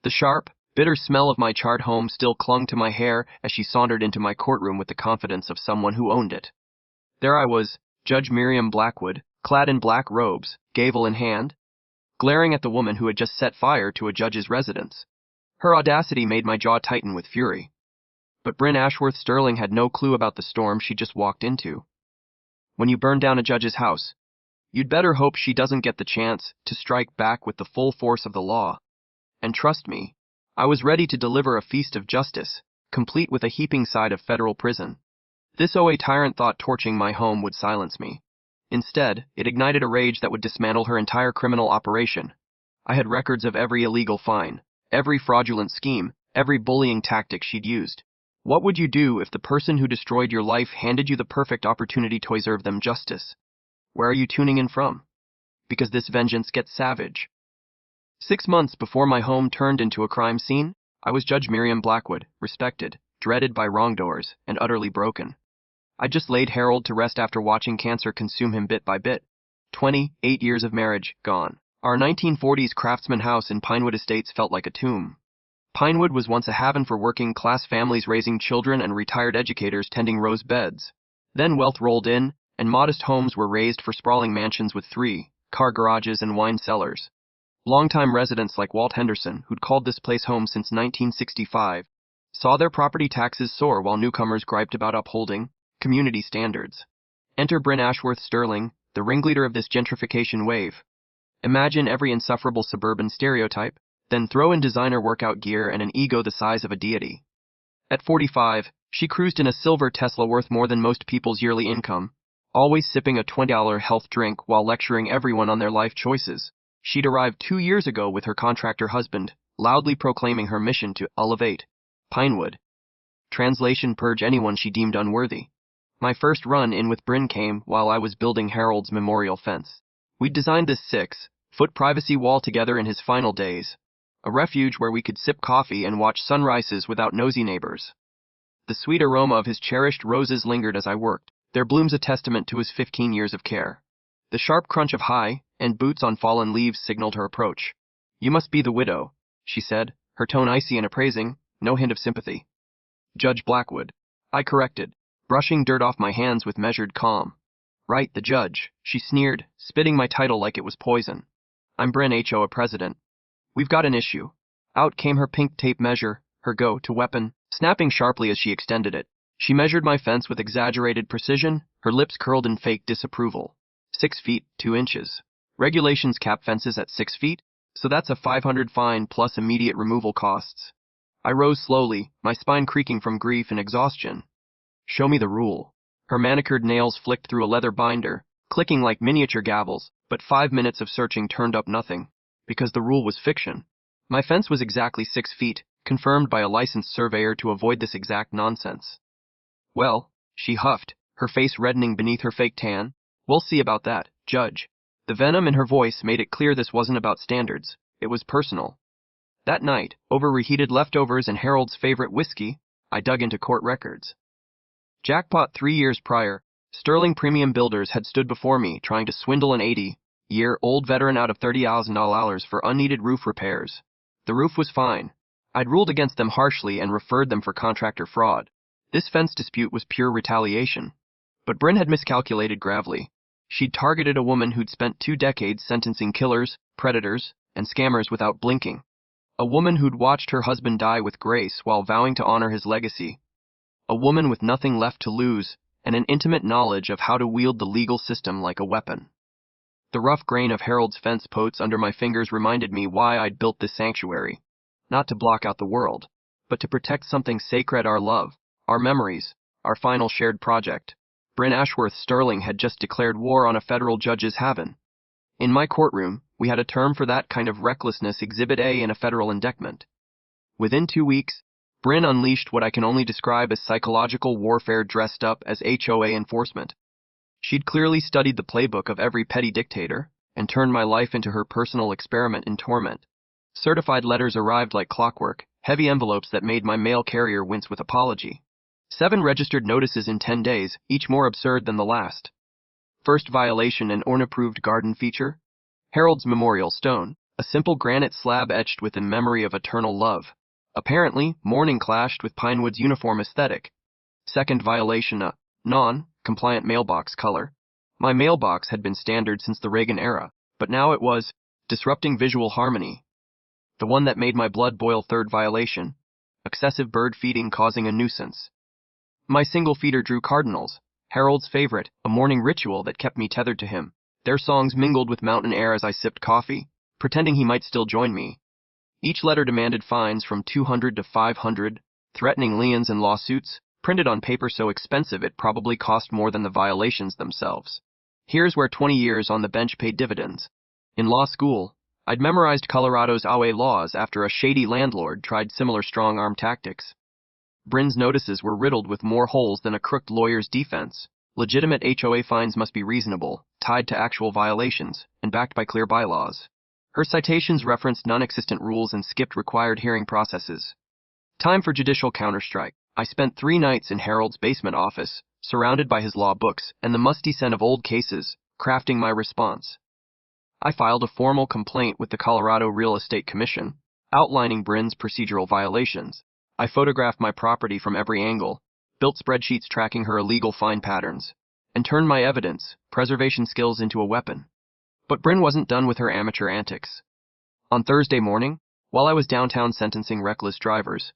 The sharp, bitter smell of my charred home still clung to my hair as she sauntered into my courtroom with the confidence of someone who owned it. There I was, Judge Miriam Blackwood, clad in black robes, gavel in hand, glaring at the woman who had just set fire to a judge's residence. Her audacity made my jaw tighten with fury. But Bryn Ashworth Sterling had no clue about the storm she just walked into. When you burn down a judge's house, you'd better hope she doesn't get the chance to strike back with the full force of the law. And trust me, I was ready to deliver a feast of justice, complete with a heaping side of federal prison. This HOA tyrant thought torching my home would silence me. Instead, it ignited a rage that would dismantle her entire criminal operation. I had records of every illegal fine, every fraudulent scheme, every bullying tactic she'd used. What would you do if the person who destroyed your life handed you the perfect opportunity to serve them justice? Where are you tuning in from? Because this vengeance gets savage. 6 months before my home turned into a crime scene, I was Judge Miriam Blackwood, respected, dreaded by wrongdoers, and utterly broken. I just laid Harold to rest after watching cancer consume him bit by bit. 28 years of marriage, gone. Our 1940s craftsman house in Pinewood Estates felt like a tomb. Pinewood was once a haven for working-class families raising children and retired educators tending rose beds. Then wealth rolled in, and modest homes were raised for sprawling mansions with 3-car garages and wine cellars. Longtime residents like Walt Henderson, who'd called this place home since 1965, saw their property taxes soar while newcomers griped about upholding community standards. Enter Bryn Ashworth Sterling, the ringleader of this gentrification wave. Imagine every insufferable suburban stereotype, then throw in designer workout gear and an ego the size of a deity. At 45, she cruised in a silver Tesla worth more than most people's yearly income, always sipping a $20 health drink while lecturing everyone on their life choices. She'd arrived 2 years ago with her contractor husband, loudly proclaiming her mission to elevate Pinewood. Translation: purge anyone she deemed unworthy. My first run-in with Bryn came while I was building Harold's memorial fence. We'd designed this 6-foot privacy wall together in his final days, a refuge where we could sip coffee and watch sunrises without nosy neighbors. The sweet aroma of his cherished roses lingered as I worked, their blooms a testament to his 15 years of care. The sharp crunch of high-end boots on fallen leaves signaled her approach. "You must be the widow," she said, her tone icy and appraising, no hint of sympathy. "Judge Blackwood," I corrected, brushing dirt off my hands with measured calm. "Right, the judge," she sneered, spitting my title like it was poison. "I'm Bryn HOA president. We've got an issue." Out came her pink tape measure, her go-to weapon, snapping sharply as she extended it. She measured my fence with exaggerated precision, her lips curled in fake disapproval. 6 feet, 2 inches. Regulations cap fences at 6 feet, so that's a $500 fine plus immediate removal costs. I rose slowly, my spine creaking from grief and exhaustion. "Show me the rule." Her manicured nails flicked through a leather binder, clicking like miniature gavels, but 5 minutes of searching turned up nothing. Because the rule was fiction. My fence was exactly 6 feet, confirmed by a licensed surveyor to avoid this exact nonsense. "Well," she huffed, her face reddening beneath her fake tan, "we'll see about that, Judge." The venom in her voice made it clear this wasn't about standards, it was personal. That night, over reheated leftovers and Harold's favorite whiskey, I dug into court records. Jackpot 3 years prior, Sterling Premium Builders had stood before me trying to swindle an 80-year-old veteran out of $30,000 for unneeded roof repairs. The roof was fine. I'd ruled against them harshly and referred them for contractor fraud. This fence dispute was pure retaliation. But Bryn had miscalculated gravely. She'd targeted a woman who'd spent 2 decades sentencing killers, predators, and scammers without blinking. A woman who'd watched her husband die with grace while vowing to honor his legacy. A woman with nothing left to lose and an intimate knowledge of how to wield the legal system like a weapon. The rough grain of Harold's fence posts under my fingers reminded me why I'd built this sanctuary. Not to block out the world, but to protect something sacred: our love, our memories, our final shared project. Bryn Ashworth Sterling had just declared war on a federal judge's haven. In my courtroom, we had a term for that kind of recklessness: Exhibit A in a federal indictment. Within 2 weeks, Bryn unleashed what I can only describe as psychological warfare dressed up as HOA enforcement. She'd clearly studied the playbook of every petty dictator and turned my life into her personal experiment in torment. Certified letters arrived like clockwork, heavy envelopes that made my mail carrier wince with apology. 7 registered notices in 10 days, each more absurd than the last. First violation: an unapproved garden feature. Harold's memorial stone, a simple granite slab etched with in memory of eternal love. Apparently, mourning clashed with Pinewood's uniform aesthetic. Second violation, a non-compliant mailbox color. My mailbox had been standard since the Reagan era, but now it was disrupting visual harmony. The one that made my blood boil. Third violation, excessive bird feeding causing a nuisance. My single feeder drew cardinals, Harold's favorite, a morning ritual that kept me tethered to him. Their songs mingled with mountain air as I sipped coffee, pretending he might still join me. Each letter demanded fines from 200 to 500, threatening liens and lawsuits, printed on paper so expensive it probably cost more than the violations themselves. Here's where 20 years on the bench paid dividends. In law school, I'd memorized Colorado's HOA laws after a shady landlord tried similar strong-arm tactics. Bryn's notices were riddled with more holes than a crooked lawyer's defense. Legitimate HOA fines must be reasonable, tied to actual violations, and backed by clear bylaws. Her citations referenced non-existent rules and skipped required hearing processes. Time for judicial counterstrike. I spent 3 nights in Harold's basement office, surrounded by his law books and the musty scent of old cases, crafting my response. I filed a formal complaint with the Colorado Real Estate Commission, outlining Bryn's procedural violations. I photographed my property from every angle, built spreadsheets tracking her illegal fine patterns, and turned my evidence, preservation skills into a weapon. But Bryn wasn't done with her amateur antics. On Thursday morning, while I was downtown sentencing reckless drivers,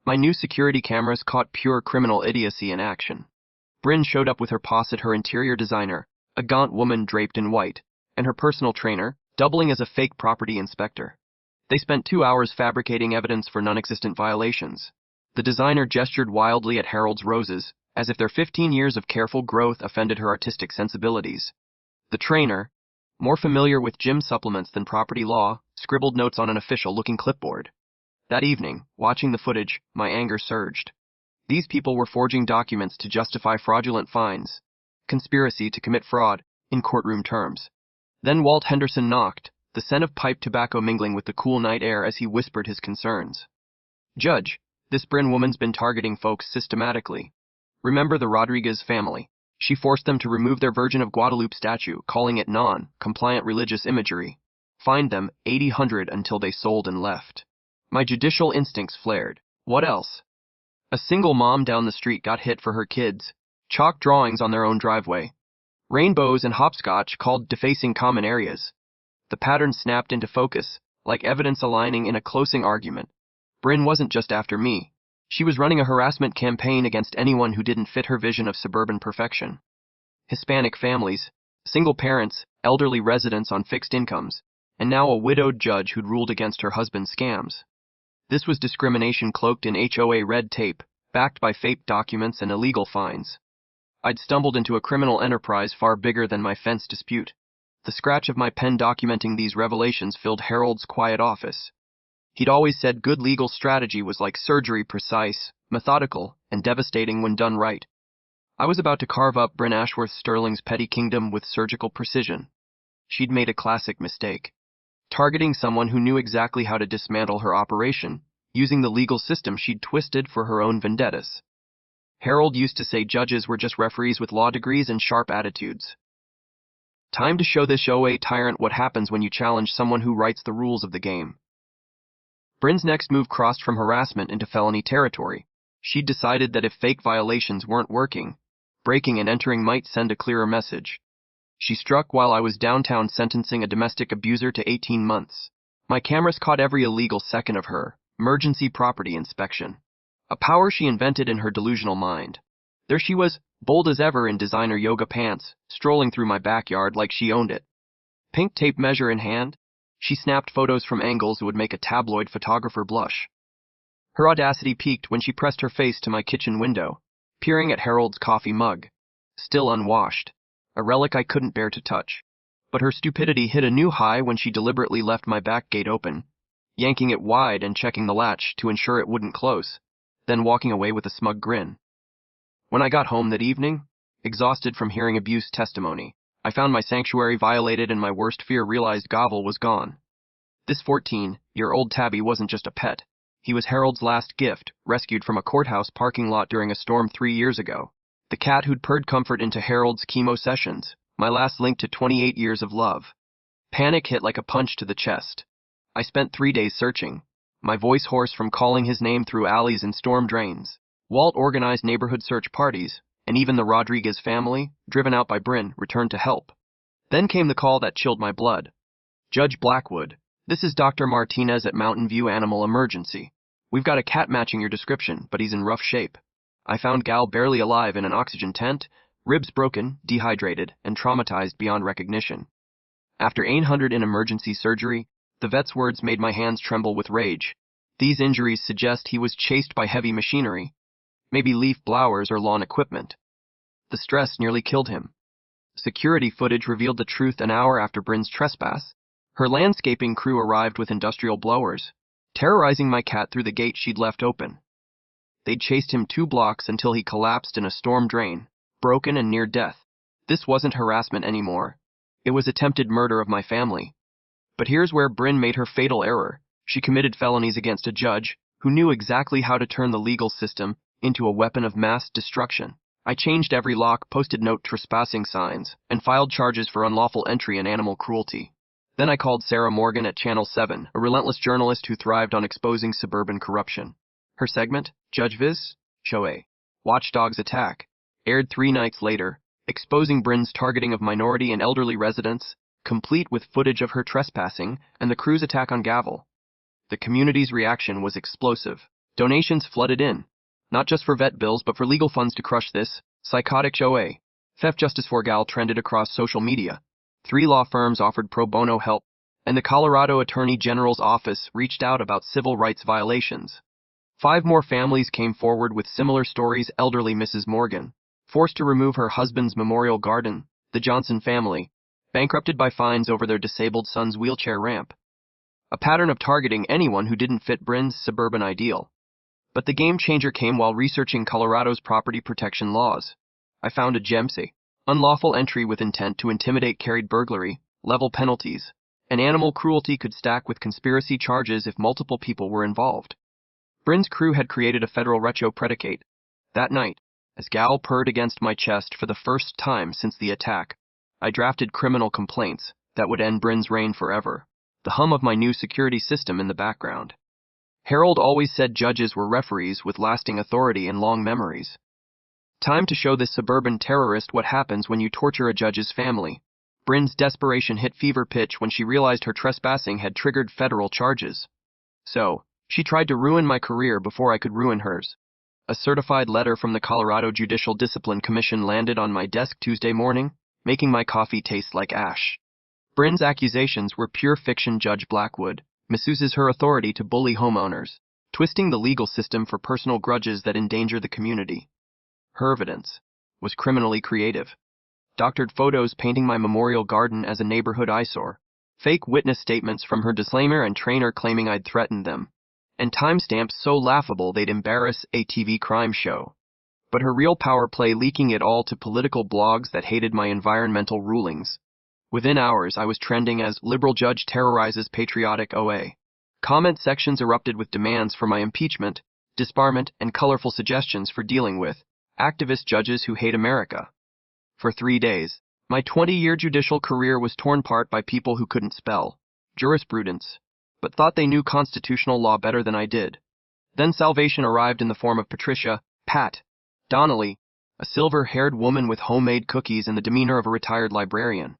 my new security cameras caught pure criminal idiocy in action. Bryn showed up with her posse, her interior designer, a gaunt woman draped in white, and her personal trainer, doubling as a fake property inspector. They spent 2 hours fabricating evidence for non-existent violations. The designer gestured wildly at Harold's roses, as if their 15 years of careful growth offended her artistic sensibilities. The trainer, more familiar with gym supplements than property law, scribbled notes on an official-looking clipboard. That evening, watching the footage, my anger surged. These people were forging documents to justify fraudulent fines, conspiracy to commit fraud, in courtroom terms. Then Walt Henderson knocked, the scent of pipe tobacco mingling with the cool night air as he whispered his concerns. "Judge, this Bryn woman's been targeting folks systematically. Remember the Rodriguez family? She forced them to remove their Virgin of Guadalupe statue, calling it non-compliant religious imagery. Fined them $800 until they sold and left." My judicial instincts flared. What else? A single mom down the street got hit for her kids. Chalk drawings on their own driveway. Rainbows and hopscotch called defacing common areas. The pattern snapped into focus, like evidence aligning in a closing argument. Bryn wasn't just after me. She was running a harassment campaign against anyone who didn't fit her vision of suburban perfection. Hispanic families, single parents, elderly residents on fixed incomes, and now a widowed judge who'd ruled against her husband's scams. This was discrimination cloaked in HOA red tape, backed by fake documents and illegal fines. I'd stumbled into a criminal enterprise far bigger than my fence dispute. The scratch of my pen documenting these revelations filled Harold's quiet office. He'd always said good legal strategy was like surgery, precise, methodical, and devastating when done right. I was about to carve up Bryn Ashworth Sterling's petty kingdom with surgical precision. She'd made a classic mistake, targeting someone who knew exactly how to dismantle her operation, using the legal system she'd twisted for her own vendettas. Harold used to say judges were just referees with law degrees and sharp attitudes. Time to show this HOA tyrant what happens when you challenge someone who writes the rules of the game. Bryn's next move crossed from harassment into felony territory. She'd decided that if fake violations weren't working, breaking and entering might send a clearer message. She struck while I was downtown sentencing a domestic abuser to 18 months. My cameras caught every illegal second of her emergency property inspection, a power she invented in her delusional mind. There she was, bold as ever in designer yoga pants, strolling through my backyard like she owned it. Pink tape measure in hand, she snapped photos from angles that would make a tabloid photographer blush. Her audacity peaked when she pressed her face to my kitchen window, peering at Harold's coffee mug, still unwashed, a relic I couldn't bear to touch. But her stupidity hit a new high when she deliberately left my back gate open, yanking it wide and checking the latch to ensure it wouldn't close, then walking away with a smug grin. When I got home that evening, exhausted from hearing abuse testimony, I found my sanctuary violated and my worst fear realized Govel was gone. This 14-year-old tabby wasn't just a pet. He was Harold's last gift, rescued from a courthouse parking lot during a storm 3 years ago. The cat who'd purred comfort into Harold's chemo sessions, my last link to 28 years of love. Panic hit like a punch to the chest. I spent 3 days searching, my voice hoarse from calling his name through alleys and storm drains. Walt organized neighborhood search parties, and even the Rodriguez family, driven out by Bryn, returned to help. Then came the call that chilled my blood. Judge Blackwood, this is Dr. Martinez at Mountain View Animal Emergency. We've got a cat matching your description, but he's in rough shape. I found Gal barely alive in an oxygen tent, ribs broken, dehydrated, and traumatized beyond recognition. After 800 in emergency surgery, the vet's words made my hands tremble with rage. These injuries suggest he was chased by heavy machinery, maybe leaf blowers or lawn equipment. The stress nearly killed him. Security footage revealed the truth an hour after Bryn's trespass. Her landscaping crew arrived with industrial blowers, terrorizing my cat through the gate she'd left open. They'd chased him 2 blocks until he collapsed in a storm drain, broken and near death. This wasn't harassment anymore. It was attempted murder of my family. But here's where Bryn made her fatal error. She committed felonies against a judge who knew exactly how to turn the legal system into a weapon of mass destruction. I changed every lock, posted no trespassing signs, and filed charges for unlawful entry and animal cruelty. Then I called Sarah Morgan at Channel 7, a relentless journalist who thrived on exposing suburban corruption. Her segment, Judge Viz. HOA. Watchdog's Attack, aired 3 nights later, exposing Bryn's targeting of minority and elderly residents, complete with footage of her trespassing and the crew's attack on Gavel. The community's reaction was explosive. Donations flooded in, not just for vet bills but for legal funds to crush this psychotic HOA. Theft justice for Gal trended across social media. 3 law firms offered pro bono help, and the Colorado Attorney General's office reached out about civil rights violations. 5 more families came forward with similar stories. Elderly Mrs. Morgan, forced to remove her husband's memorial garden. The Johnson family, bankrupted by fines over their disabled son's wheelchair ramp. A pattern of targeting anyone who didn't fit Bryn's suburban ideal. But the game changer came while researching Colorado's property protection laws. I found a GEMSI. Unlawful entry with intent to intimidate carried burglary, level penalties, and animal cruelty could stack with conspiracy charges if multiple people were involved. Bryn's crew had created a federal retro predicate. That night, as Gal purred against my chest for the first time since the attack, I drafted criminal complaints that would end Bryn's reign forever, the hum of my new security system in the background. Harold always said judges were referees with lasting authority and long memories. Time to show this suburban terrorist what happens when you torture a judge's family. Bryn's desperation hit fever pitch when she realized her trespassing had triggered federal charges. So, she tried to ruin my career before I could ruin hers. A certified letter from the Colorado Judicial Discipline Commission landed on my desk Tuesday morning, making my coffee taste like ash. Bryn's accusations were pure fiction. Judge Blackwood misuses her authority to bully homeowners, twisting the legal system for personal grudges that endanger the community. Her evidence was criminally creative. Doctored photos painting my memorial garden as a neighborhood eyesore, fake witness statements from her disclaimer and trainer claiming I'd threatened them, and timestamps so laughable they'd embarrass a TV crime show. But her real power play leaking it all to political blogs that hated my environmental rulings. Within hours, I was trending as liberal judge terrorizes patriotic OA. Comment sections erupted with demands for my impeachment, disbarment, and colorful suggestions for dealing with activist judges who hate America. For 3 days, my 20-year judicial career was torn apart by people who couldn't spell jurisprudence, but thought they knew constitutional law better than I did. Then salvation arrived in the form of Patricia, Pat, Donnelly, a silver-haired woman with homemade cookies and the demeanor of a retired librarian.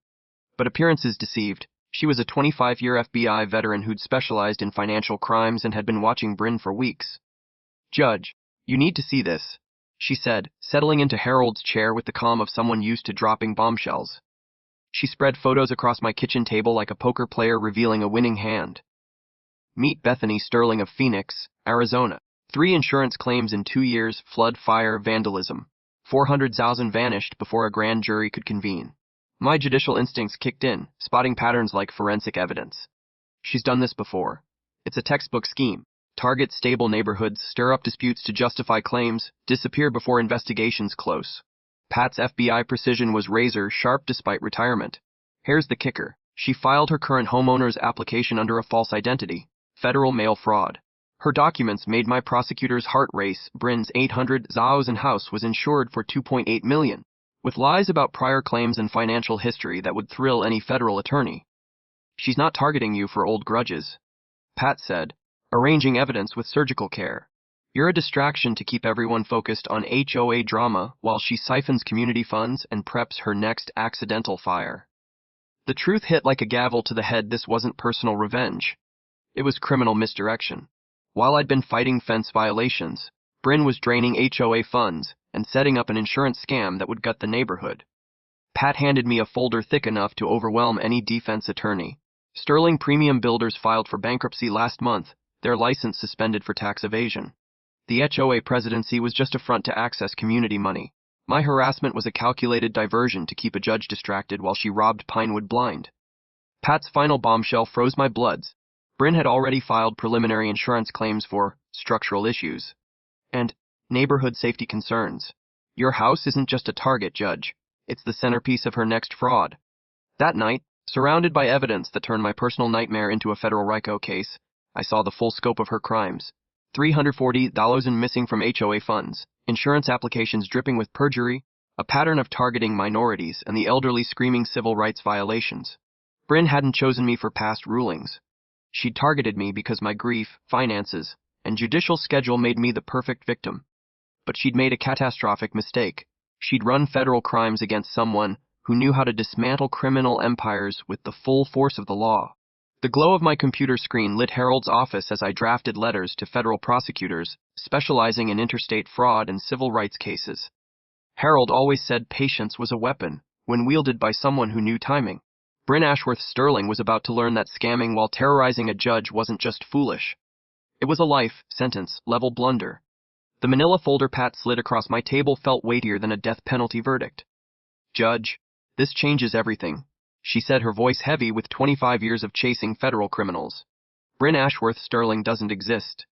But appearances deceived. She was a 25-year FBI veteran who'd specialized in financial crimes and had been watching Bryn for weeks. "Judge, you need to see this," she said, settling into Harold's chair with the calm of someone used to dropping bombshells. She spread photos across my kitchen table like a poker player revealing a winning hand. Meet Bethany Sterling of Phoenix, Arizona. 3 insurance claims in 2 years, flood, fire, vandalism. 400,000 vanished before a grand jury could convene. My judicial instincts kicked in, spotting patterns like forensic evidence. She's done this before. It's a textbook scheme. Target stable neighborhoods, stir up disputes to justify claims, disappear before investigations close. Pat's FBI precision was razor sharp despite retirement. Here's the kicker. She filed her current homeowner's application under a false identity. Federal mail fraud. Her documents made my prosecutor's heart race. Bryn's 800,000 house was insured for $2.8 million, with lies about prior claims and financial history that would thrill any federal attorney. She's not targeting you for old grudges. Pat said, arranging evidence with surgical care. You're a distraction to keep everyone focused on HOA drama while she siphons community funds and preps her next accidental fire. The truth hit like a gavel to the head. This wasn't personal revenge. It was criminal misdirection. While I'd been fighting fence violations, Bryn was draining HOA funds and setting up an insurance scam that would gut the neighborhood. Pat handed me a folder thick enough to overwhelm any defense attorney. Sterling Premium Builders filed for bankruptcy last month, their license suspended for tax evasion. The HOA presidency was just a front to access community money. My harassment was a calculated diversion to keep a judge distracted while she robbed Pinewood blind. Pat's final bombshell froze my bloods. Bryn had already filed preliminary insurance claims for structural issues and neighborhood safety concerns. Your house isn't just a target, Judge. It's the centerpiece of her next fraud. That night, surrounded by evidence that turned my personal nightmare into a federal RICO case, I saw the full scope of her crimes. $340,000 missing from HOA funds, insurance applications dripping with perjury, a pattern of targeting minorities and the elderly screaming civil rights violations. Bryn hadn't chosen me for past rulings. She'd targeted me because my grief, finances, and judicial schedule made me the perfect victim. But she'd made a catastrophic mistake. She'd run federal crimes against someone who knew how to dismantle criminal empires with the full force of the law. The glow of my computer screen lit Harold's office as I drafted letters to federal prosecutors specializing in interstate fraud and civil rights cases. Harold always said patience was a weapon when wielded by someone who knew timing. Bryn Ashworth Sterling was about to learn that scamming while terrorizing a judge wasn't just foolish. It was a life sentence-level blunder. The manila folder Pat slid across my table felt weightier than a death penalty verdict. Judge, this changes everything, she said, her voice heavy with 25 years of chasing federal criminals. Bryn Ashworth Sterling doesn't exist.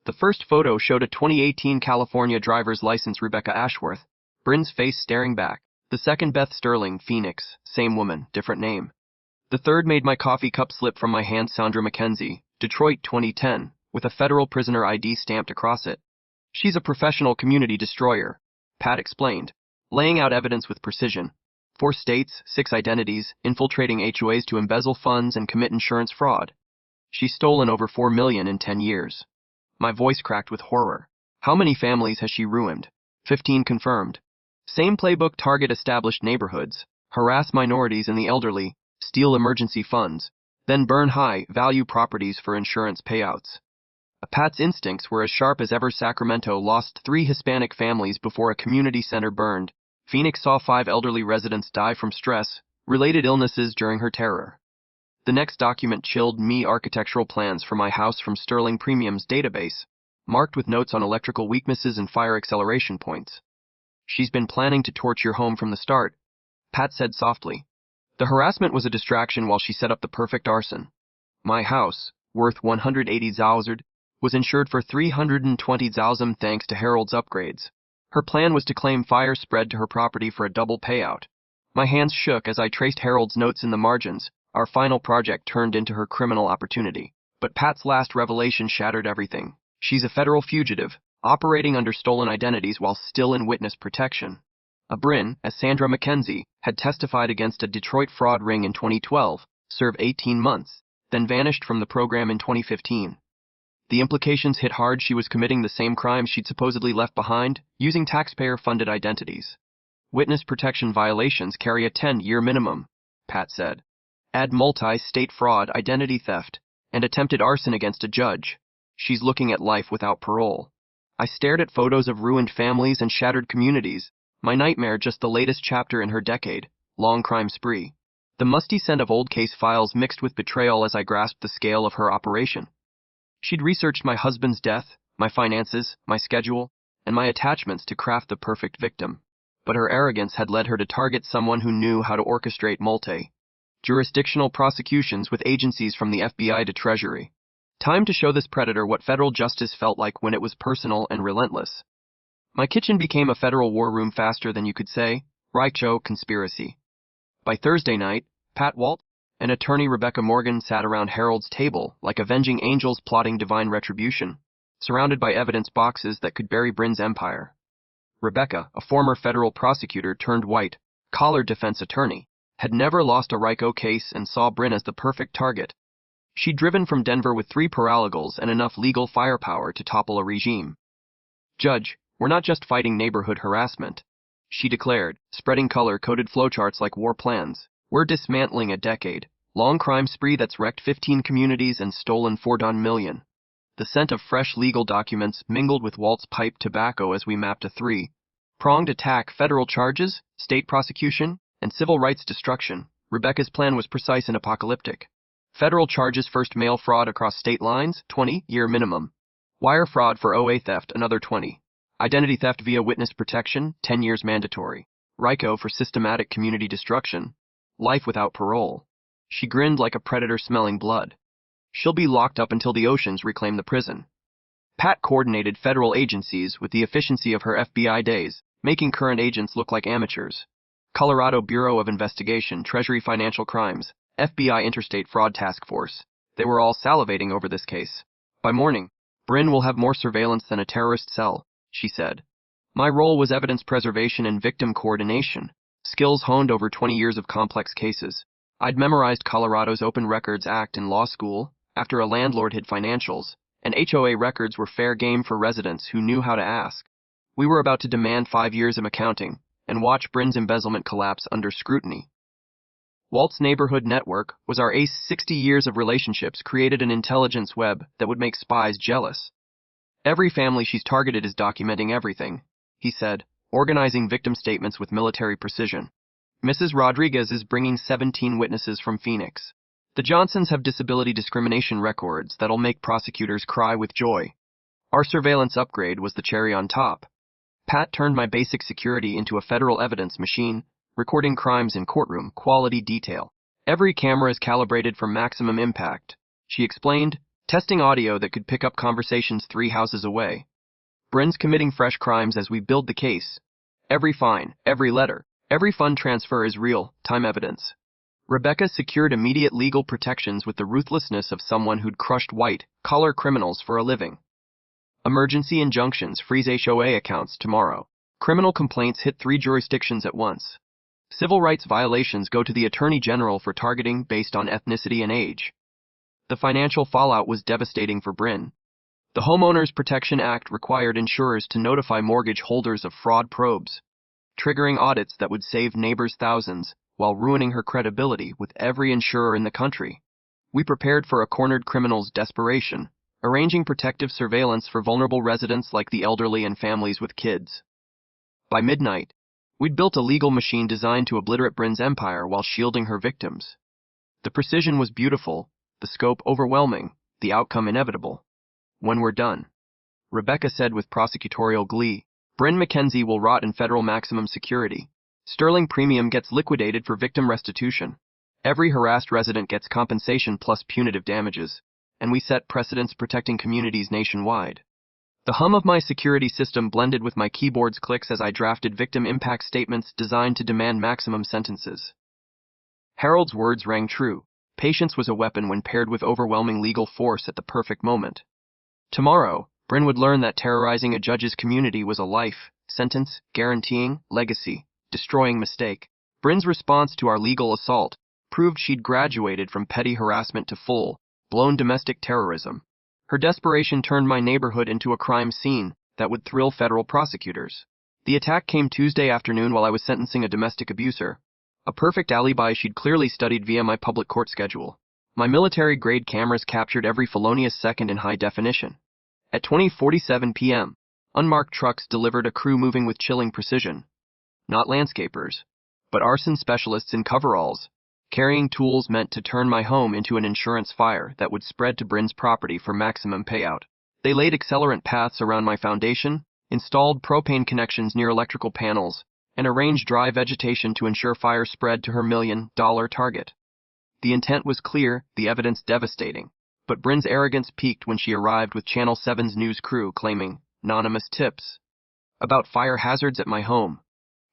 The first photo showed a 2018 California driver's license Rebecca Ashworth, Bryn's face staring back. The second Beth Sterling, Phoenix, same woman, different name. The third made my coffee cup slip from my hand, Sandra Mackenzie, Detroit 2010, with a federal prisoner ID stamped across it. She's a professional community destroyer, Pat explained, laying out evidence with precision. 4 states, 6 identities, infiltrating HOAs to embezzle funds and commit insurance fraud. She's stolen over $4 million in 10 years. My voice cracked with horror. How many families has she ruined? 15 confirmed. Same playbook, target established neighborhoods, harass minorities and the elderly, steal emergency funds, then burn high-value properties for insurance payouts. Pat's instincts were as sharp as ever. Sacramento lost 3 Hispanic families before a community center burned. Phoenix saw 5 elderly residents die from stress-related illnesses during her terror. The next document chilled me. Architectural plans for my house from Sterling Premium's database, marked with notes on electrical weaknesses and fire acceleration points. She's been planning to torch your home from the start, Pat said softly. The harassment was a distraction while she set up the perfect arson. My house, worth $180,000, was insured for $320,000 thanks to Harold's upgrades. Her plan was to claim fire spread to her property for a double payout. My hands shook as I traced Harold's notes in the margins. Our final project turned into her criminal opportunity. But Pat's last revelation shattered everything. She's a federal fugitive, operating under stolen identities while still in witness protection. Bryn, as Sandra Mackenzie, had testified against a Detroit fraud ring in 2012, served 18 months, then vanished from the program in 2015. The implications hit hard. She was committing the same crimes she'd supposedly left behind, using taxpayer-funded identities. Witness protection violations carry a 10-year minimum, Pat said. Add multi-state fraud, identity theft, and attempted arson against a judge. She's looking at life without parole. I stared at photos of ruined families and shattered communities. My nightmare, just the latest chapter in her decade-long crime spree. The musty scent of old case files mixed with betrayal as I grasped the scale of her operation. She'd researched my husband's death, my finances, my schedule, and my attachments to craft the perfect victim. But her arrogance had led her to target someone who knew how to orchestrate multi-jurisdictional prosecutions with agencies from the FBI to Treasury. Time to show this predator what federal justice felt like when it was personal and relentless. My kitchen became a federal war room faster than you could say. RICO conspiracy. By Thursday night, Pat Walt and attorney Rebecca Morgan sat around Harold's table like avenging angels plotting divine retribution, surrounded by evidence boxes that could bury Bryn's empire. Rebecca, a former federal prosecutor turned white-collar defense attorney, had never lost a RICO case and saw Bryn as the perfect target. She'd driven from Denver with 3 paralegals and enough legal firepower to topple a regime. "Judge, we're not just fighting neighborhood harassment," she declared, spreading color-coded flowcharts like war plans. "We're dismantling a decade-long crime spree that's wrecked 15 communities and stolen $4 million. The scent of fresh legal documents mingled with Walt's pipe tobacco as we mapped a 3-pronged attack: federal charges, state prosecution, and civil rights destruction. Rebecca's plan was precise and apocalyptic. Federal charges: first, mail fraud across state lines, 20-year minimum. Wire fraud for OA theft, another 20. Identity theft via witness protection, 10 years mandatory. RICO for systematic community destruction, life without parole." She grinned like a predator smelling blood. "She'll be locked up until the oceans reclaim the prison." Pat coordinated federal agencies with the efficiency of her FBI days, making current agents look like amateurs. Colorado Bureau of Investigation, Treasury Financial Crimes, FBI Interstate Fraud Task Force. They were all salivating over this case. "By morning, Bryn will have more surveillance than a terrorist cell," she said. My role was evidence preservation and victim coordination, skills honed over 20 years of complex cases. I'd memorized Colorado's Open Records Act in law school after a landlord hid financials, and HOA records were fair game for residents who knew how to ask. We were about to demand 5 years of accounting and watch Bryn's embezzlement collapse under scrutiny. Walt's neighborhood network was our ace. 60 years of relationships created an intelligence web that would make spies jealous. "Every family she's targeted is documenting everything," he said, organizing victim statements with military precision. "Mrs. Rodriguez is bringing 17 witnesses from Phoenix. The Johnsons have disability discrimination records that'll make prosecutors cry with joy." Our surveillance upgrade was the cherry on top. Pat turned my basic security into a federal evidence machine, recording crimes in courtroom quality detail. "Every camera is calibrated for maximum impact," she explained, testing audio that could pick up conversations 3 houses away. "Bryn's committing fresh crimes as we build the case. Every fine, every letter, every fund transfer is real-time evidence." Rebecca secured immediate legal protections with the ruthlessness of someone who'd crushed white-collar criminals for a living. Emergency injunctions freeze HOA accounts tomorrow. Criminal complaints hit 3 jurisdictions at once. Civil rights violations go to the Attorney General for targeting based on ethnicity and age. The financial fallout was devastating for Bryn. The Homeowners Protection Act required insurers to notify mortgage holders of fraud probes, triggering audits that would save neighbors thousands while ruining her credibility with every insurer in the country. We prepared for a cornered criminal's desperation, arranging protective surveillance for vulnerable residents like the elderly and families with kids. By midnight, we'd built a legal machine designed to obliterate Bryn's empire while shielding her victims. The precision was beautiful, the scope overwhelming, the outcome inevitable. "When we're done," Rebecca said with prosecutorial glee, "Bryn McKenzie will rot in federal maximum security. Sterling Premium gets liquidated for victim restitution. Every harassed resident gets compensation plus punitive damages, and we set precedents protecting communities nationwide." The hum of my security system blended with my keyboard's clicks as I drafted victim impact statements designed to demand maximum sentences. Harold's words rang true. Patience was a weapon when paired with overwhelming legal force at the perfect moment. Tomorrow, Bryn would learn that terrorizing a judge's community was a life sentence, guaranteeing legacy, destroying mistake. Bryn's response to our legal assault proved she'd graduated from petty harassment to full-blown domestic terrorism. Her desperation turned my neighborhood into a crime scene that would thrill federal prosecutors. The attack came Tuesday afternoon while I was sentencing a domestic abuser. A perfect alibi she'd clearly studied via my public court schedule. My military-grade cameras captured every felonious second in high definition. At 20:47 p.m., unmarked trucks delivered a crew moving with chilling precision. Not landscapers, but arson specialists in coveralls, carrying tools meant to turn my home into an insurance fire that would spread to Bryn's property for maximum payout. They laid accelerant paths around my foundation, installed propane connections near electrical panels, and arranged dry vegetation to ensure fire spread to her $1 million target. The intent was clear, the evidence devastating, but Bryn's arrogance peaked when she arrived with Channel 7's news crew claiming anonymous tips about fire hazards at my home.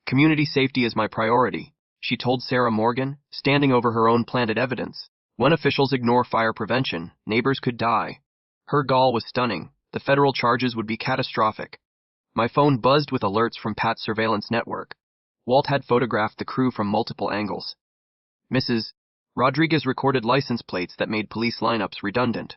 "Community safety is my priority," she told Sarah Morgan, standing over her own planted evidence. "When officials ignore fire prevention, neighbors could die." Her gall was stunning. The federal charges would be catastrophic. My phone buzzed with alerts from Pat's surveillance network. Walt had photographed the crew from multiple angles. "Mrs. Rodriguez recorded license plates that made police lineups redundant.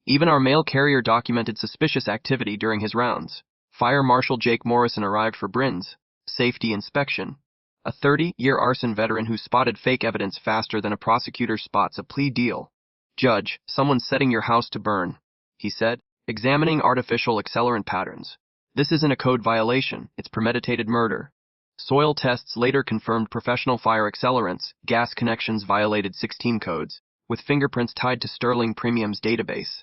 Even our mail carrier documented suspicious activity during his rounds. Fire Marshal Jake Morrison arrived for Bryn's safety inspection. A 30-year arson veteran who spotted fake evidence faster than a prosecutor spots a plea deal. "Judge, someone's setting your house to burn," he said, examining artificial accelerant patterns. "This isn't a code violation, it's premeditated murder." Soil tests later confirmed professional fire accelerants, gas connections violated 16 codes, with fingerprints tied to Sterling Premium's database.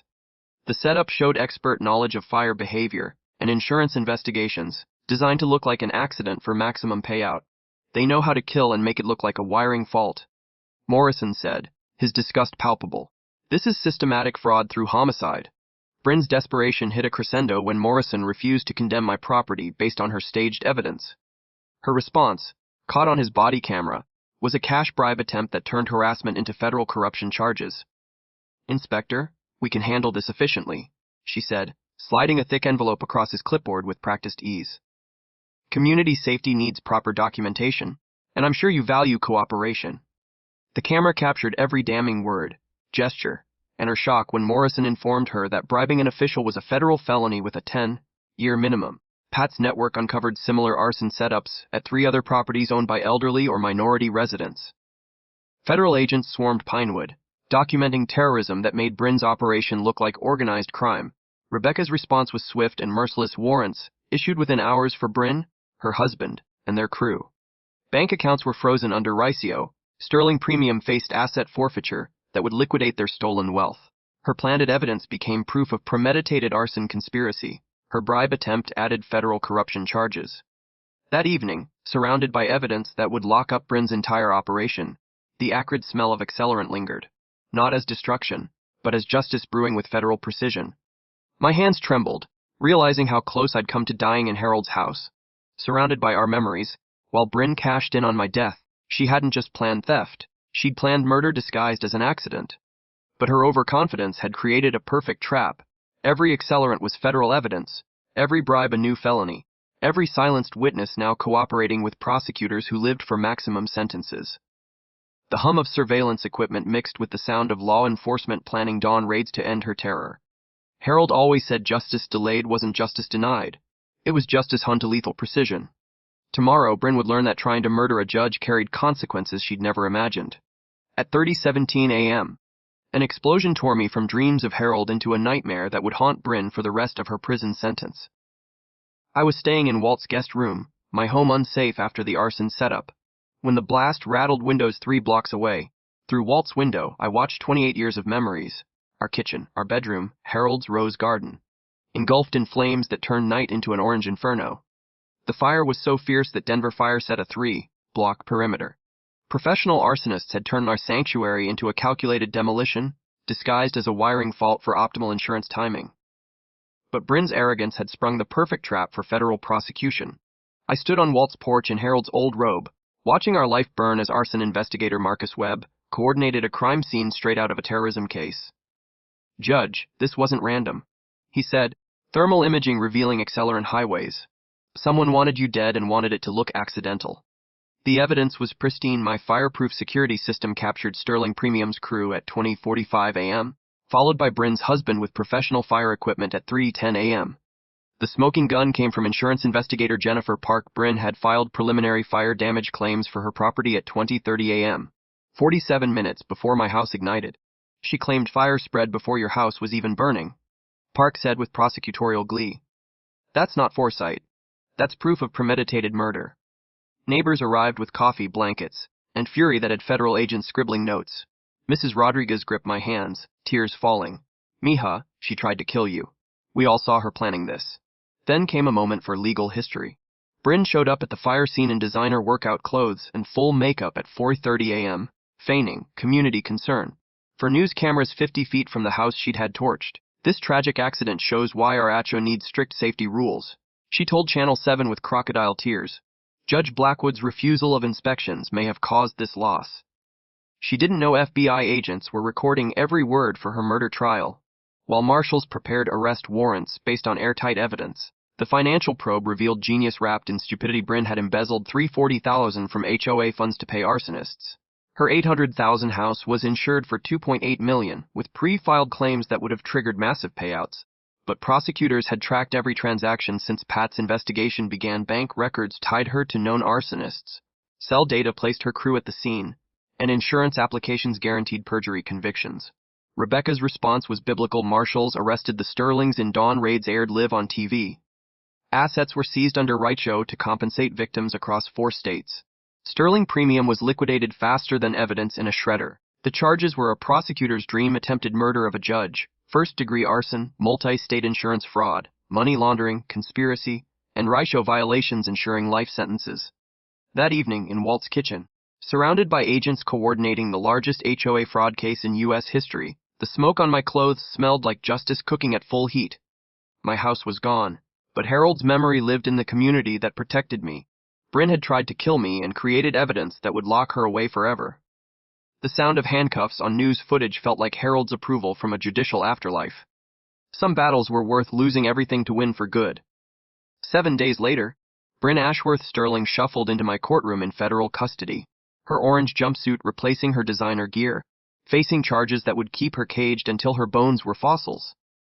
The setup showed expert knowledge of fire behavior and insurance investigations, designed to look like an accident for maximum payout. "They know how to kill and make it look like a wiring fault," Morrison said, his disgust palpable. "This is systematic fraud through homicide." Bryn's desperation hit a crescendo when Morrison refused to condemn my property based on her staged evidence. Her response, caught on his body camera, was a cash bribe attempt that turned harassment into federal corruption charges. "Inspector, we can handle this efficiently," she said, sliding a thick envelope across his clipboard with practiced ease. "Community safety needs proper documentation, and I'm sure you value cooperation." The camera captured every damning word, gesture, and her shock when Morrison informed her that bribing an official was a federal felony with a 10-year minimum. Pat's network uncovered similar arson setups at 3 other properties owned by elderly or minority residents. Federal agents swarmed Pinewood, documenting terrorism that made Bryn's operation look like organized crime. Rebecca's response was swift and merciless: warrants issued within hours for Bryn, her husband, and their crew. Bank accounts were frozen under Ricio. Sterling Premium faced asset forfeiture that would liquidate their stolen wealth. Her planted evidence became proof of premeditated arson conspiracy. Her bribe attempt added federal corruption charges. That evening, surrounded by evidence that would lock up Bryn's entire operation, the acrid smell of accelerant lingered, not as destruction, but as justice brewing with federal precision. My hands trembled, realizing how close I'd come to dying in Harold's house. Surrounded by our memories, while Bryn cashed in on my death, she hadn't just planned theft, she'd planned murder disguised as an accident. But her overconfidence had created a perfect trap. Every accelerant was federal evidence, every bribe a new felony, every silenced witness now cooperating with prosecutors who lived for maximum sentences. The hum of surveillance equipment mixed with the sound of law enforcement planning dawn raids to end her terror. Harold always said justice delayed wasn't justice denied. It was justice honed to lethal precision. Tomorrow, Bryn would learn that trying to murder a judge carried consequences she'd never imagined. At 30:17 a.m., an explosion tore me from dreams of Harold into a nightmare that would haunt Bryn for the rest of her prison sentence. I was staying in Walt's guest room, my home unsafe after the arson setup, when the blast rattled windows 3 blocks away. Through Walt's window, I watched 28 years of memories. Our kitchen, our bedroom, Harold's rose garden, engulfed in flames that turned night into an orange inferno. The fire was so fierce that Denver Fire set a 3-block perimeter. Professional arsonists had turned our sanctuary into a calculated demolition, disguised as a wiring fault for optimal insurance timing. But Bryn's arrogance had sprung the perfect trap for federal prosecution. I stood on Walt's porch in Harold's old robe, watching our life burn as arson investigator Marcus Webb coordinated a crime scene straight out of a terrorism case. "Judge, this wasn't random," he said, thermal imaging revealing accelerant highways. "Someone wanted you dead and wanted it to look accidental." The evidence was pristine. My fireproof security system captured Sterling Premium's crew at 20:45 a.m., followed by Bryn's husband with professional fire equipment at 3:10 a.m. The smoking gun came from insurance investigator Jennifer Park. Bryn had filed preliminary fire damage claims for her property at 20:30 a.m., 47 minutes before my house ignited. "She claimed fire spread before your house was even burning," Park said with prosecutorial glee. "That's not foresight. That's proof of premeditated murder." Neighbors arrived with coffee, blankets, and fury that had federal agents scribbling notes. Mrs. Rodriguez gripped my hands, tears falling. "Mija, she tried to kill you. We all saw her planning this." Then came a moment for legal history. Bryn showed up at the fire scene in designer workout clothes and full makeup at 4:30 a.m., feigning community concern for news cameras 50 feet from the house she'd had torched. "This tragic accident shows why our HOA needs strict safety rules," she told Channel 7 with crocodile tears. "Judge Blackwood's refusal of inspections may have caused this loss." She didn't know FBI agents were recording every word for her murder trial, while marshals prepared arrest warrants based on airtight evidence. The financial probe revealed genius wrapped in stupidity. Bryn had embezzled $340,000 from HOA funds to pay arsonists. Her $800,000 house was insured for $2.8 million, with pre-filed claims that would have triggered massive payouts. But prosecutors had tracked every transaction since Pat's investigation began. Bank records tied her to known arsonists. Cell data placed her crew at the scene, and insurance applications guaranteed perjury convictions. Rebecca's response was biblical. Marshals arrested the Sterlings in dawn raids aired live on TV. Assets were seized under HOA to compensate victims across 4 states. Sterling premium was liquidated faster than evidence in a shredder. The charges were a prosecutor's dream: attempted murder of a judge, first-degree arson, multi-state insurance fraud, money laundering, conspiracy, and HOA violations, ensuring life sentences. That evening, in Walt's kitchen, surrounded by agents coordinating the largest HOA fraud case in U.S. history, the smoke on my clothes smelled like justice cooking at full heat. My house was gone, but Harold's memory lived in the community that protected me. Bryn had tried to kill me and created evidence that would lock her away forever. The sound of handcuffs on news footage felt like Harold's approval from a judicial afterlife. Some battles were worth losing everything to win for good. 7 days later, Bryn Ashworth Sterling shuffled into my courtroom in federal custody, her orange jumpsuit replacing her designer gear, facing charges that would keep her caged until her bones were fossils.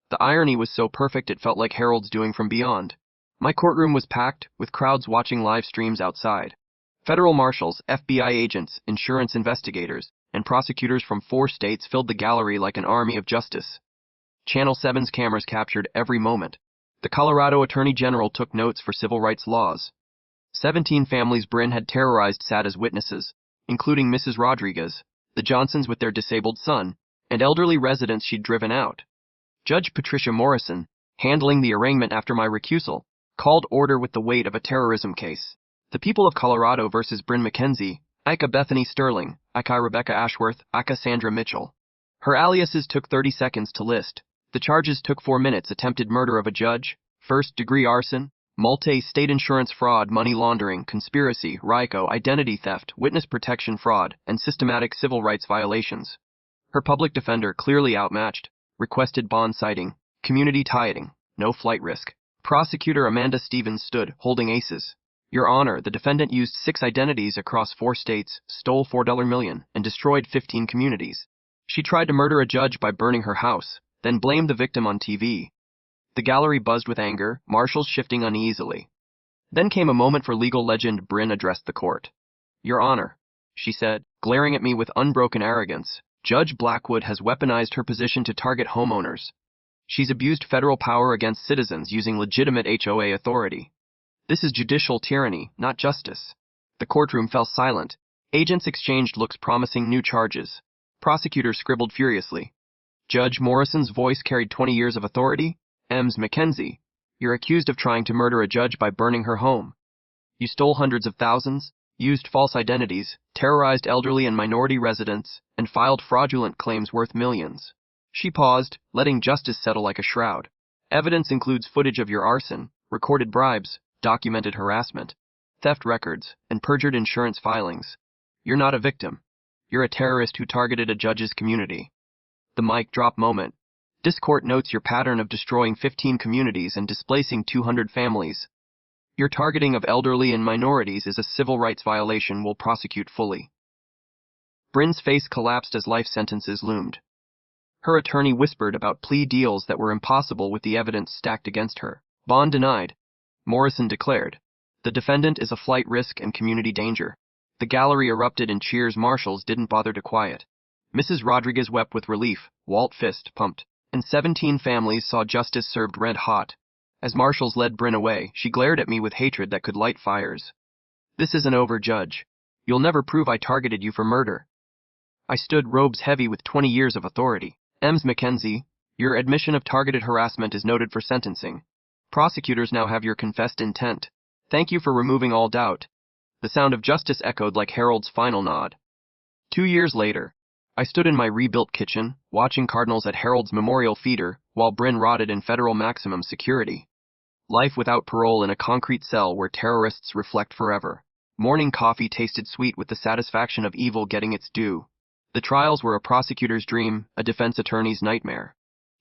The irony was so perfect it felt like Harold's doing from beyond. My courtroom was packed, with crowds watching live streams outside. Federal marshals, FBI agents, insurance investigators, and prosecutors from 4 states filled the gallery like an army of justice. Channel 7's cameras captured every moment. The Colorado Attorney General took notes for civil rights laws. 17 families Bryn had terrorized sat as witnesses, including Mrs. Rodriguez, the Johnsons with their disabled son, and elderly residents she'd driven out. Judge Patricia Morrison, handling the arraignment after my recusal, called order with the weight of a terrorism case. The people of Colorado versus Bryn McKenzie, Ika Bethany Sterling, Ika Rebecca Ashworth, Ika Sandra Mitchell. Her aliases took 30 seconds to list. The charges took 4 minutes: attempted murder of a judge, first-degree arson, multi-state insurance fraud, money laundering, conspiracy, RICO, identity theft, witness protection fraud, and systematic civil rights violations. Her public defender, clearly outmatched, requested bond citing, community tithing, no flight risk. Prosecutor Amanda Stevens stood, holding aces. Your Honor, the defendant used 6 identities across 4 states, stole $4 million, and destroyed 15 communities. She tried to murder a judge by burning her house, then blamed the victim on TV. The gallery buzzed with anger, marshals shifting uneasily. Then came a moment for legal legend. Bryn addressed the court. Your Honor, she said, glaring at me with unbroken arrogance, Judge Blackwood has weaponized her position to target homeowners. She's abused federal power against citizens using legitimate HOA authority. This is judicial tyranny, not justice. The courtroom fell silent. Agents exchanged looks promising new charges. Prosecutors scribbled furiously. Judge Morrison's voice carried 20 years of authority. Ms. McKenzie, you're accused of trying to murder a judge by burning her home. You stole hundreds of thousands, used false identities, terrorized elderly and minority residents, and filed fraudulent claims worth millions. She paused, letting justice settle like a shroud. Evidence includes footage of your arson, recorded bribes, documented harassment, theft records, and perjured insurance filings. You're not a victim. You're a terrorist who targeted a judge's community. The mic drop moment. This court notes your pattern of destroying 15 communities and displacing 200 families. Your targeting of elderly and minorities is a civil rights violation. We'll prosecute fully. Bryn's face collapsed as life sentences loomed. Her attorney whispered about plea deals that were impossible with the evidence stacked against her. Bond denied. Morrison declared, the defendant is a flight risk and community danger. The gallery erupted in cheers. Marshals didn't bother to quiet. Mrs. Rodriguez wept with relief. Walt fist pumped. And 17 families saw justice served red hot. As marshals led Bryn away, she glared at me with hatred that could light fires. This isn't over, Judge. You'll never prove I targeted you for murder. I stood, robes heavy with 20 years of authority. Ms. McKenzie, your admission of targeted harassment is noted for sentencing. Prosecutors now have your confessed intent. Thank you for removing all doubt. The sound of justice echoed like Harold's final nod. 2 years later, I stood in my rebuilt kitchen, watching cardinals at Harold's memorial feeder, while Bryn rotted in federal maximum security. Life without parole in a concrete cell where terrorists reflect forever. Morning coffee tasted sweet with the satisfaction of evil getting its due. The trials were a prosecutor's dream, a defense attorney's nightmare.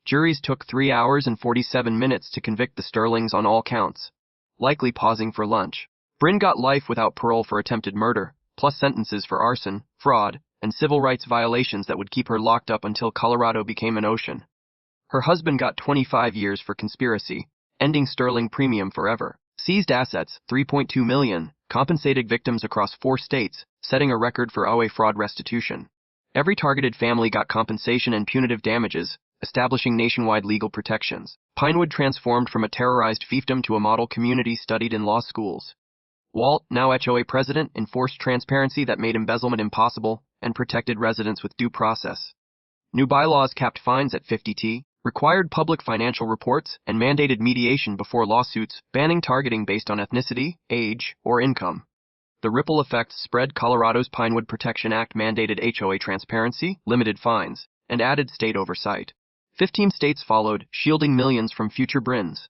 Juries took 3 hours and 47 minutes to convict the Sterlings on all counts, likely pausing for lunch. Bryn got life without parole for attempted murder, plus sentences for arson, fraud, and civil rights violations that would keep her locked up until Colorado became an ocean. Her husband got 25 years for conspiracy, ending Sterling Premium forever. Seized assets, $3.2 million, compensated victims across 4 states, setting a record for HOA fraud restitution. Every targeted family got compensation and punitive damages, establishing nationwide legal protections. Pinewood transformed from a terrorized fiefdom to a model community studied in law schools. Walt, now HOA president, enforced transparency that made embezzlement impossible and protected residents with due process. New bylaws capped fines at 50T, required public financial reports, and mandated mediation before lawsuits, banning targeting based on ethnicity, age, or income. The ripple effects spread. Colorado's Pinewood Protection Act mandated HOA transparency, limited fines, and added state oversight. 15 states followed, shielding millions from future Brins.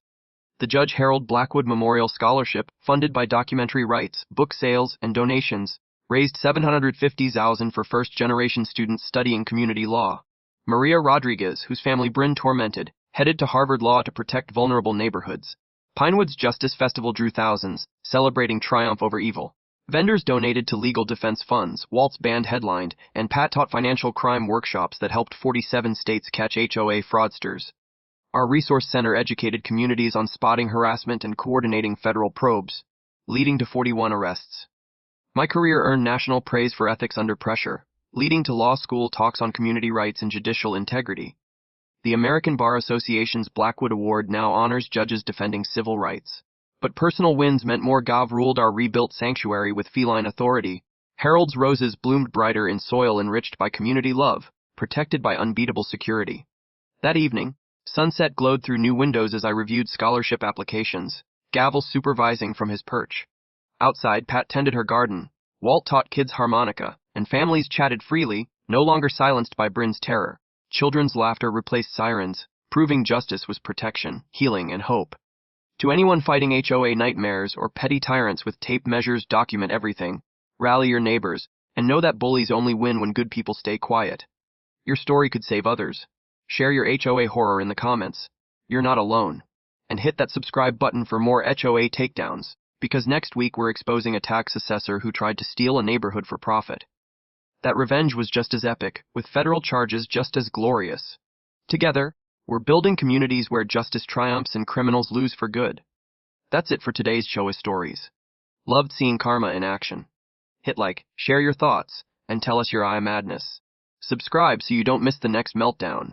The Judge Harold Blackwood Memorial Scholarship, funded by documentary rights, book sales, and donations, raised $750,000 for first-generation students studying community law. Maria Rodriguez, whose family Bryn tormented, headed to Harvard Law to protect vulnerable neighborhoods. Pinewood's Justice Festival drew thousands, celebrating triumph over evil. Vendors donated to legal defense funds, Walt's band headlined, and Pat taught financial crime workshops that helped 47 states catch HOA fraudsters. Our resource center educated communities on spotting harassment and coordinating federal probes, leading to 41 arrests. My career earned national praise for ethics under pressure, leading to law school talks on community rights and judicial integrity. The American Bar Association's Blackwood Award now honors judges defending civil rights. But personal wins meant more. Gov ruled our rebuilt sanctuary with feline authority. Harold's roses bloomed brighter in soil enriched by community love, protected by unbeatable security. That evening, sunset glowed through new windows as I reviewed scholarship applications, Gavel supervising from his perch. Outside, Pat tended her garden, Walt taught kids harmonica, and families chatted freely, no longer silenced by Bryn's terror. Children's laughter replaced sirens, proving justice was protection, healing, and hope. To anyone fighting HOA nightmares or petty tyrants with tape measures, document everything, rally your neighbors, and know that bullies only win when good people stay quiet. Your story could save others. Share your HOA horror in the comments. You're not alone. And hit that subscribe button for more HOA takedowns, because next week we're exposing a tax assessor who tried to steal a neighborhood for profit. That revenge was just as epic, with federal charges just as glorious. Together, we're building communities where justice triumphs and criminals lose for good. That's it for today's HOA stories. Loved seeing karma in action. Hit like, share your thoughts, and tell us your eye madness. Subscribe so you don't miss the next meltdown.